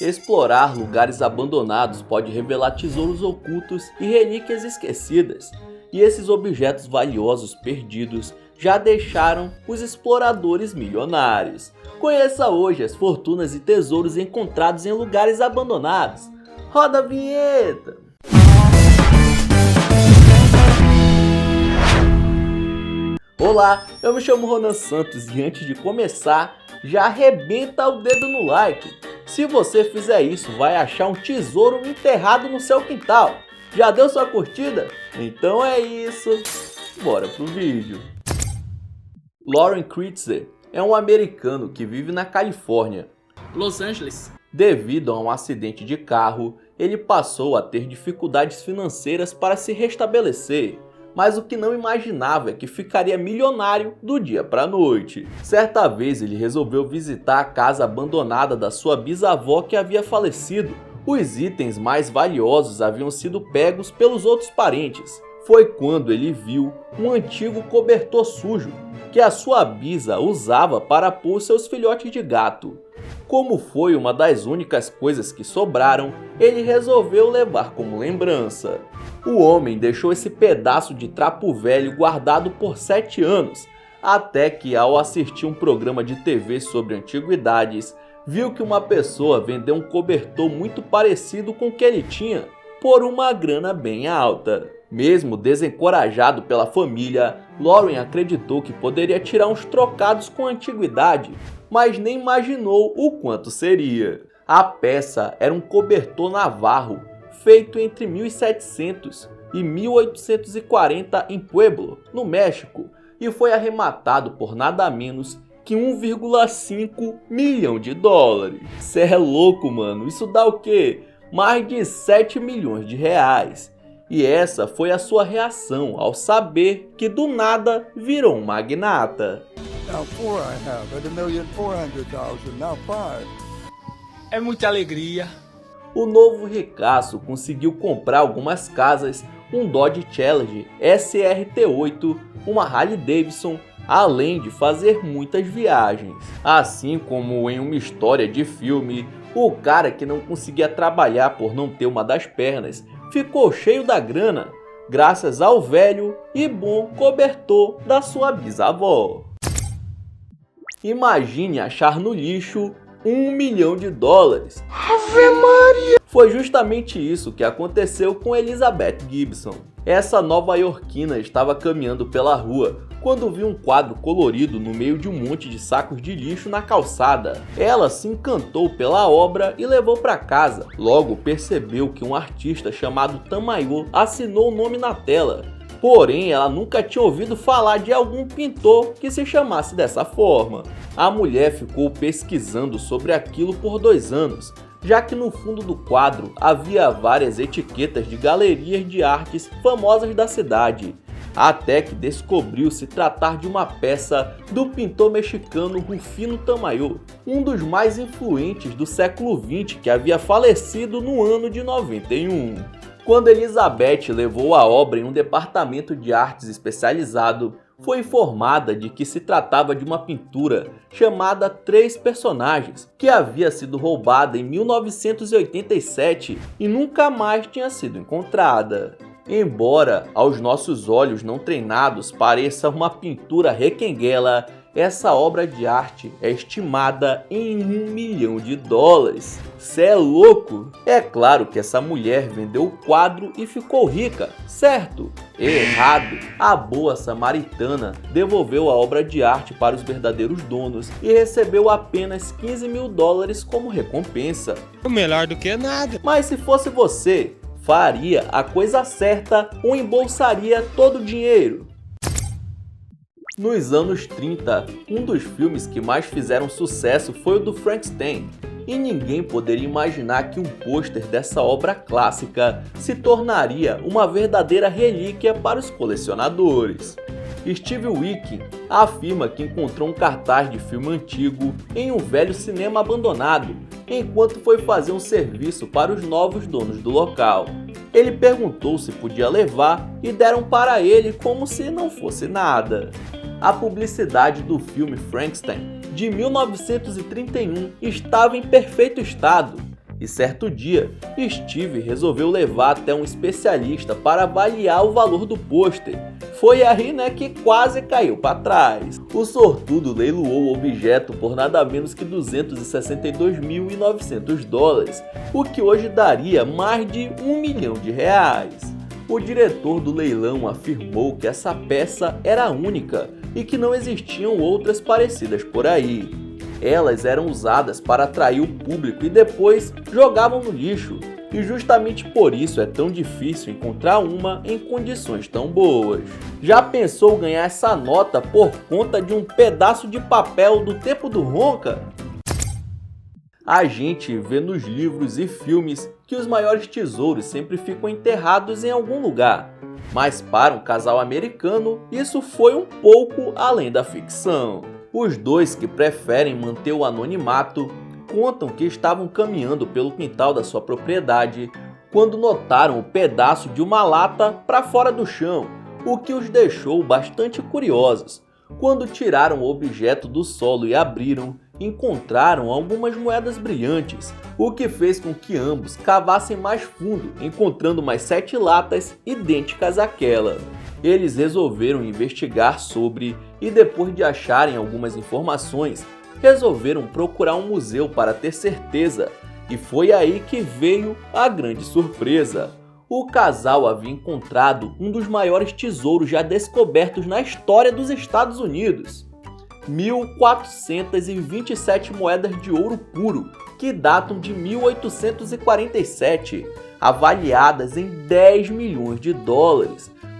Explorar lugares abandonados pode revelar tesouros ocultos e relíquias esquecidas, e esses objetos valiosos perdidos já deixaram os exploradores milionários. Conheça hoje as fortunas e tesouros encontrados em lugares abandonados. Roda a vinheta! Olá, eu me chamo Ronan Santos e antes de começar, já arrebenta o dedo no like. Se você fizer isso, vai achar um tesouro enterrado no seu quintal. Já deu sua curtida? Então é isso. Bora pro vídeo. Lauren Kritzer é um americano que vive na Califórnia, Los Angeles. Devido a um acidente de carro, ele passou a ter dificuldades financeiras para se restabelecer. Mas o que não imaginava é que ficaria milionário do dia para a noite. Certa vez ele resolveu visitar a casa abandonada da sua bisavó que havia falecido. Os itens mais valiosos haviam sido pegos pelos outros parentes. Foi quando ele viu um antigo cobertor sujo que a sua bisa usava para pôr seus filhotes de gato. Como foi uma das únicas coisas que sobraram, ele resolveu levar como lembrança. O homem deixou esse pedaço de trapo velho guardado por 7 anos, até que ao assistir um programa de TV sobre antiguidades, viu que uma pessoa vendeu um cobertor muito parecido com o que ele tinha, por uma grana bem alta. Mesmo desencorajado pela família, Lauren acreditou que poderia tirar uns trocados com a antiguidade, mas nem imaginou o quanto seria. A peça era um cobertor navarro, feito entre 1700 e 1840 em Pueblo, no México, e foi arrematado por nada menos que 1,5 milhão de dólares. Cê é louco, mano, isso dá o quê? Mais de 7 milhões de reais. E essa foi a sua reação ao saber que do nada virou um magnata. Now 4 I have at 1,400,000, now 5. É muita alegria. O novo ricaço conseguiu comprar algumas casas, um Dodge Challenger SRT8, uma Harley Davidson, além de fazer muitas viagens. Assim como em uma história de filme, o cara que não conseguia trabalhar por não ter uma das pernas ficou cheio da grana, graças ao velho e bom cobertor da sua bisavó. Imagine achar no lixo 1 milhão de dólares. Ave Maria! Foi justamente isso que aconteceu com Elizabeth Gibson. Essa nova-iorquina estava caminhando pela rua quando viu um quadro colorido no meio de um monte de sacos de lixo na calçada. Ela se encantou pela obra e levou para casa. Logo percebeu que um artista chamado Tamayo assinou o nome na tela. Porém, ela nunca tinha ouvido falar de algum pintor que se chamasse dessa forma. A mulher ficou pesquisando sobre aquilo por 2 anos, já que no fundo do quadro havia várias etiquetas de galerias de artes famosas da cidade, até que descobriu se tratar de uma peça do pintor mexicano Rufino Tamayo, um dos mais influentes do século XX que havia falecido no ano de 91. Quando Elizabeth levou a obra em um departamento de artes especializado, foi informada de que se tratava de uma pintura chamada Três Personagens, que havia sido roubada em 1987 e nunca mais tinha sido encontrada. Embora aos nossos olhos não treinados pareça uma pintura requenguela, essa obra de arte é estimada em 1 milhão de dólares. Cê é louco? É claro que essa mulher vendeu o quadro e ficou rica, certo? Errado! A boa samaritana devolveu a obra de arte para os verdadeiros donos e recebeu apenas 15 mil dólares como recompensa. Melhor do que nada. Mas se fosse você, faria a coisa certa ou embolsaria todo o dinheiro? Nos anos 30, um dos filmes que mais fizeram sucesso foi o do Frankenstein, e ninguém poderia imaginar que um pôster dessa obra clássica se tornaria uma verdadeira relíquia para os colecionadores. Steve Wicking afirma que encontrou um cartaz de filme antigo em um velho cinema abandonado, enquanto foi fazer um serviço para os novos donos do local. Ele perguntou se podia levar e deram para ele como se não fosse nada. A publicidade do filme Frankenstein, de 1931, estava em perfeito estado. E certo dia, Steve resolveu levar até um especialista para avaliar o valor do pôster. Foi aí, que quase caiu para trás. O sortudo leiloou o objeto por nada menos que $262.900, o que hoje daria mais de R$1 milhão. O diretor do leilão afirmou que essa peça era única e que não existiam outras parecidas por aí. Elas eram usadas para atrair o público e depois jogavam no lixo, e justamente por isso é tão difícil encontrar uma em condições tão boas. Já pensou ganhar essa nota por conta de um pedaço de papel do tempo do Ronca? A gente vê nos livros e filmes que os maiores tesouros sempre ficam enterrados em algum lugar, mas para um casal americano isso foi um pouco além da ficção. Os dois, que preferem manter o anonimato, contam que estavam caminhando pelo quintal da sua propriedade quando notaram um pedaço de uma lata para fora do chão, o que os deixou bastante curiosos. Quando tiraram o objeto do solo e abriram, encontraram algumas moedas brilhantes, o que fez com que ambos cavassem mais fundo, encontrando mais 7 latas idênticas àquela. Eles resolveram investigar sobre e, depois de acharem algumas informações, resolveram procurar um museu para ter certeza. E foi aí que veio a grande surpresa. O casal havia encontrado um dos maiores tesouros já descobertos na história dos Estados Unidos. 1.427 moedas de ouro puro, que datam de 1847, avaliadas em $10 milhões,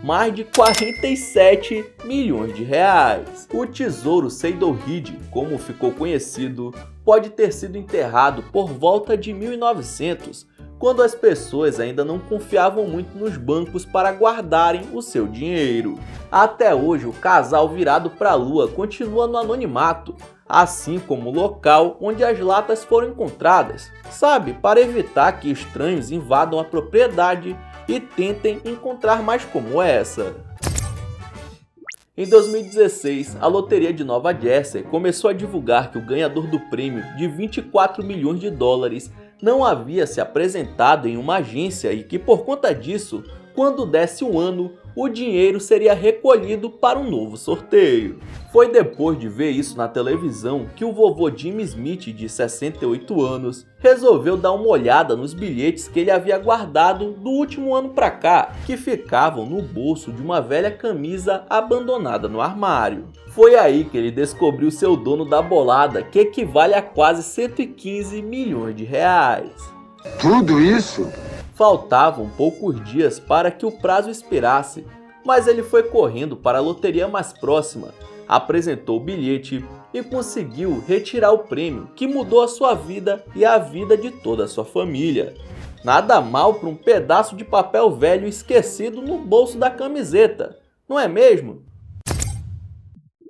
mais de 47 milhões de reais. O tesouro Seydoud, como ficou conhecido, pode ter sido enterrado por volta de 1900, quando as pessoas ainda não confiavam muito nos bancos para guardarem o seu dinheiro. Até hoje, o casal virado para a lua continua no anonimato, assim como o local onde as latas foram encontradas, para evitar que estranhos invadam a propriedade e tentem encontrar mais como essa. Em 2016, a Loteria de Nova Jersey começou a divulgar que o ganhador do prêmio de $24 milhões não havia se apresentado em uma agência e que, por conta disso, quando desse o ano, o dinheiro seria recolhido para um novo sorteio. Foi depois de ver isso na televisão que o vovô Jimmy Smith, de 68 anos, resolveu dar uma olhada nos bilhetes que ele havia guardado do último ano para cá, que ficavam no bolso de uma velha camisa abandonada no armário. Foi aí que ele descobriu seu dono da bolada, que equivale a quase 115 milhões de reais. Tudo isso? Faltavam poucos dias para que o prazo expirasse, mas ele foi correndo para a loteria mais próxima, apresentou o bilhete e conseguiu retirar o prêmio, que mudou a sua vida e a vida de toda a sua família. Nada mal para um pedaço de papel velho esquecido no bolso da camiseta, não é mesmo?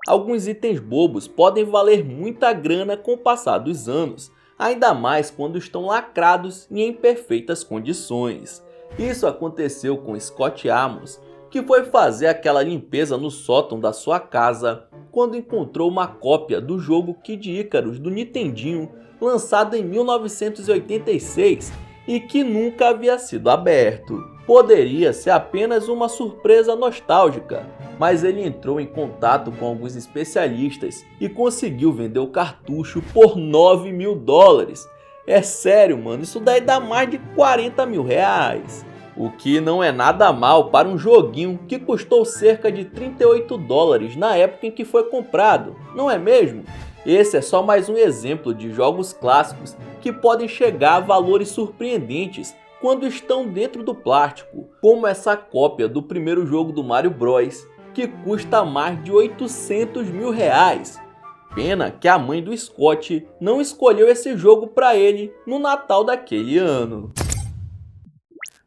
Alguns itens bobos podem valer muita grana com o passar dos anos, ainda mais quando estão lacrados e em perfeitas condições. Isso aconteceu com Scott Amos, que foi fazer aquela limpeza no sótão da sua casa quando encontrou uma cópia do jogo Kid Icarus do Nintendinho, lançado em 1986 e que nunca havia sido aberto. Poderia ser apenas uma surpresa nostálgica, mas ele entrou em contato com alguns especialistas e conseguiu vender o cartucho por $9 mil. É sério, mano, isso daí dá mais de 40 mil reais. O que não é nada mal para um joguinho que custou cerca de $38 na época em que foi comprado, não é mesmo? Esse é só mais um exemplo de jogos clássicos que podem chegar a valores surpreendentes quando estão dentro do plástico, como essa cópia do primeiro jogo do Mario Bros, que custa mais de 800 mil reais. Pena que a mãe do Scott não escolheu esse jogo para ele no Natal daquele ano.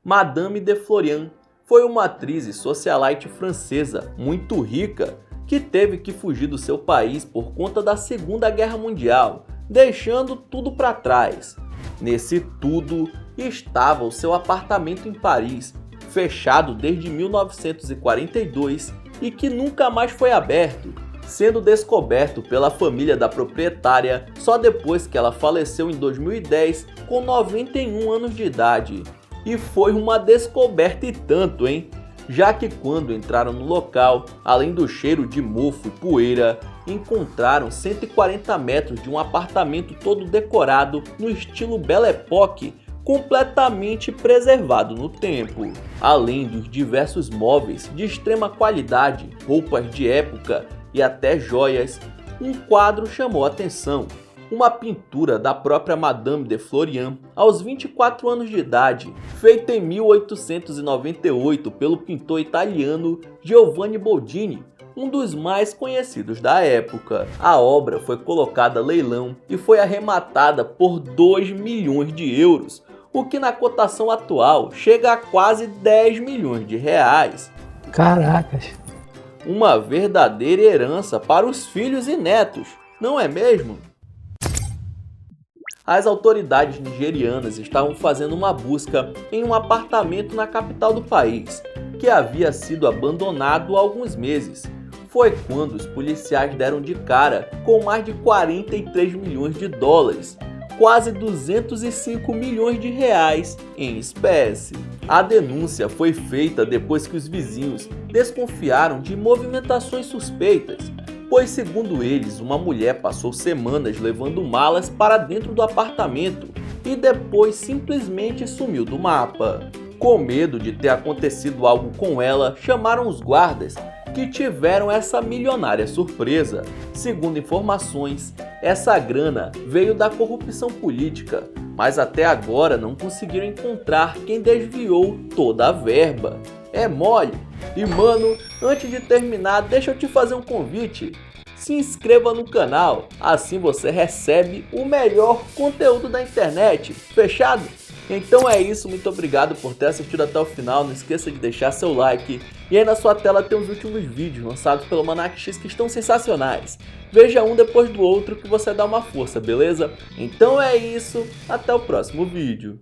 Madame de Florian foi uma atriz e socialite francesa muito rica que teve que fugir do seu país por conta da Segunda Guerra Mundial, deixando tudo para trás. Nesse tudo estava o seu apartamento em Paris, fechado desde 1942 e que nunca mais foi aberto. sendo descoberto pela família da proprietária só depois que ela faleceu em 2010 com 91 anos de idade. E foi uma descoberta e tanto, hein? Já que quando entraram no local, além do cheiro de mofo e poeira, encontraram 140 metros de um apartamento todo decorado no estilo Belle Époque, completamente preservado no tempo. Além dos diversos móveis de extrema qualidade, roupas de época e até joias, um quadro chamou a atenção. Uma pintura da própria Madame de Florian, aos 24 anos de idade, feita em 1898 pelo pintor italiano Giovanni Boldini, um dos mais conhecidos da época. A obra foi colocada a leilão e foi arrematada por 2 milhões de euros, o que na cotação atual chega a quase 10 milhões de reais. Caracas! Uma verdadeira herança para os filhos e netos, não é mesmo? As autoridades nigerianas estavam fazendo uma busca em um apartamento na capital do país, que havia sido abandonado há alguns meses. Foi quando os policiais deram de cara com mais de 43 milhões de dólares, quase 205 milhões de reais em espécie. A denúncia foi feita depois que os vizinhos desconfiaram de movimentações suspeitas, pois, segundo eles, uma mulher passou semanas levando malas para dentro do apartamento e depois simplesmente sumiu do mapa. Com medo de ter acontecido algo com ela, chamaram os guardas, que tiveram essa milionária surpresa. Segundo informações, essa grana veio da corrupção política, mas até agora não conseguiram encontrar quem desviou toda a verba. É mole? E mano, antes de terminar, deixa eu te fazer um convite. Se inscreva no canal, assim você recebe o melhor conteúdo da internet, fechado? Então é isso, muito obrigado por ter assistido até o final, não esqueça de deixar seu like. E aí na sua tela tem os últimos vídeos lançados pelo Manac X que estão sensacionais. Veja um depois do outro que você dá uma força, beleza? Então é isso, até o próximo vídeo.